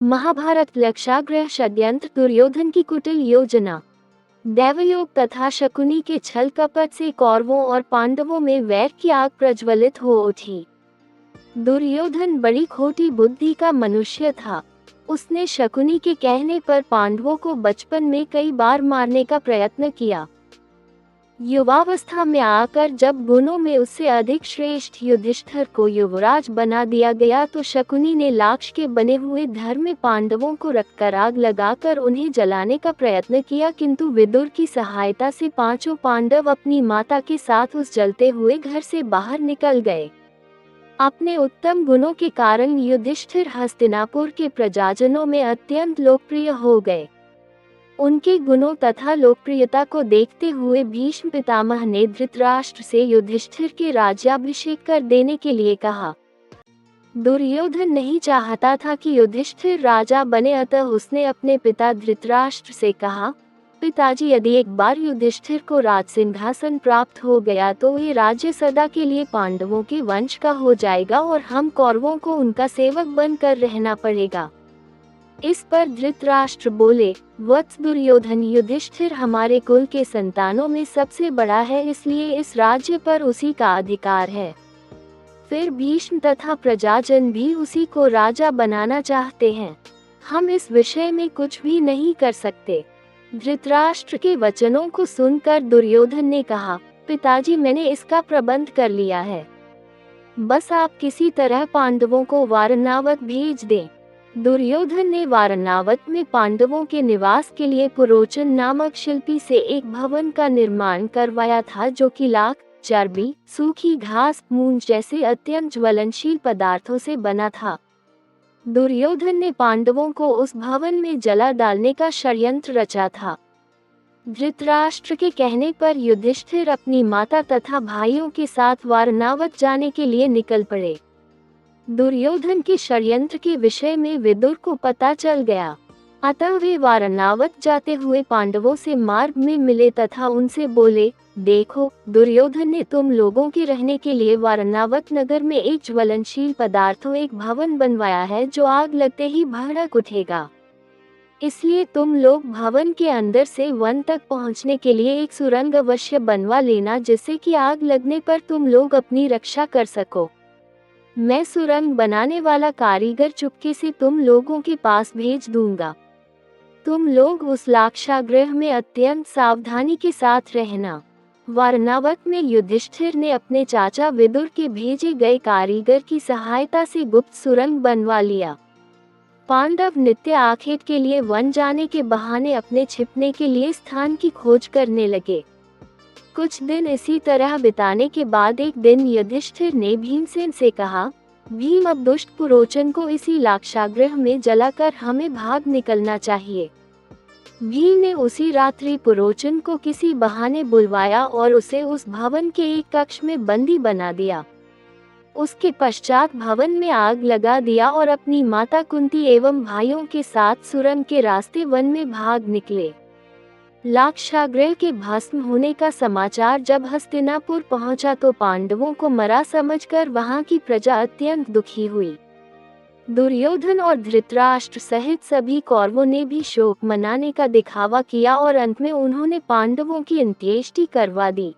महाभारत लक्षाग्रह षड्यंत्र दुर्योधन की कुटिल योजना। दैवयोग तथा शकुनी के छल कपट से कौरवों और पांडवों में वैर की आग प्रज्वलित हो उठी। दुर्योधन बड़ी खोटी बुद्धि का मनुष्य था। उसने शकुनी के कहने पर पांडवों को बचपन में कई बार मारने का प्रयत्न किया। युवावस्था में आकर जब गुणों में उससे अधिक श्रेष्ठ युधिष्ठिर को युवराज बना दिया गया तो शकुनी ने लाक्ष के बने हुए धर्म में पांडवों को रखकर आग लगाकर उन्हें जलाने का प्रयत्न किया, किंतु विदुर की सहायता से पांचों पांडव अपनी माता के साथ उस जलते हुए घर से बाहर निकल गए। अपने उत्तम गुणों के कारण युधिष्ठिर हस्तिनापुर के प्रजाजनों में अत्यंत लोकप्रिय हो गए। उनके गुणों तथा लोकप्रियता को देखते हुए भीष्म पितामह ने धृतराष्ट्र से युधिष्ठिर के राज्याभिषेक कर देने के लिए कहा। दुर्योधन नहीं चाहता था कि युधिष्ठिर राजा बने, अतः उसने अपने पिता धृतराष्ट्र से कहा, पिताजी, यदि एक बार युधिष्ठिर को राज सिंहासन प्राप्त हो गया तो ये राज्य सदा के लिए पांडवों के वंश का हो जाएगा और हम कौरवों को उनका सेवक बनकर रहना पड़ेगा। इस पर धृतराष्ट्र बोले, वत्स दुर्योधन, युधिष्ठिर हमारे कुल के संतानों में सबसे बड़ा है, इसलिए इस राज्य पर उसी का अधिकार है। फिर भीष्म तथा प्रजाजन भी उसी को राजा बनाना चाहते हैं। हम इस विषय में कुछ भी नहीं कर सकते। धृतराष्ट्र के वचनों को सुनकर दुर्योधन ने कहा, पिताजी, मैंने इसका प्रबंध कर लिया है। बस आप किसी तरह पांडवों को वारणावत भेज दें। दुर्योधन ने वारणावत में पांडवों के निवास के लिए पुरोचन नामक शिल्पी से एक भवन का निर्माण करवाया था, जो कि लाख, चर्बी, सूखी घास, मूंज जैसे अत्यंत ज्वलनशील पदार्थों से बना था। दुर्योधन ने पांडवों को उस भवन में जला डालने का षड्यंत्र रचा था। धृतराष्ट्र के कहने पर युधिष्ठिर अपनी माता तथा भाइयों के साथ वारणावत जाने के लिए निकल पड़े। दुर्योधन के षड्यंत्र के विषय में विदुर को पता चल गया, अतः वे वारणावत जाते हुए पांडवों से मार्ग में मिले तथा उनसे बोले, देखो, दुर्योधन ने तुम लोगों के रहने के लिए वारणावत नगर में एक ज्वलनशील पदार्थों एक भवन बनवाया है, जो आग लगते ही भड़क उठेगा। इसलिए तुम लोग भवन के अंदर से वन तक पहुंचने के लिए एक सुरंग अवश्य बनवा लेना, जिससे कि आग लगने पर तुम लोग अपनी रक्षा कर सको। मैं सुरंग बनाने वाला कारीगर चुपके से तुम लोगों के पास भेज दूंगा। तुम लोग उस लाक्षागृह में अत्यंत सावधानी के साथ रहना। वारणावत में युधिष्ठिर ने अपने चाचा विदुर के भेजे गए कारीगर की सहायता से गुप्त सुरंग बनवा लिया। पांडव नित्य आखेट के लिए वन जाने के बहाने अपने छिपने के लिए स्थान की खोज करने लगे। कुछ दिन इसी तरह बिताने के बाद एक दिन युधिष्ठिर ने भीमसेन से कहा, भीम, अब दुष्ट पुरोचन को इसी लाक्षागृह में जलाकर हमें भाग निकलना चाहिए। भीम ने उसी रात्रि पुरोचन को किसी बहाने बुलवाया और उसे उस भवन के एक कक्ष में बंदी बना दिया। उसके पश्चात भवन में आग लगा दिया और अपनी माता कुंती एवं भाइयों के साथ सुरंग के रास्ते वन में भाग निकले। लाक्षागृह के भस्म होने का समाचार जब हस्तिनापुर पहुंचा तो पांडवों को मरा समझकर वहां की प्रजा अत्यंत दुखी हुई। दुर्योधन और धृतराष्ट्र सहित सभी कौरवों ने भी शोक मनाने का दिखावा किया और अंत में उन्होंने पांडवों की अंत्येष्टि करवा दी।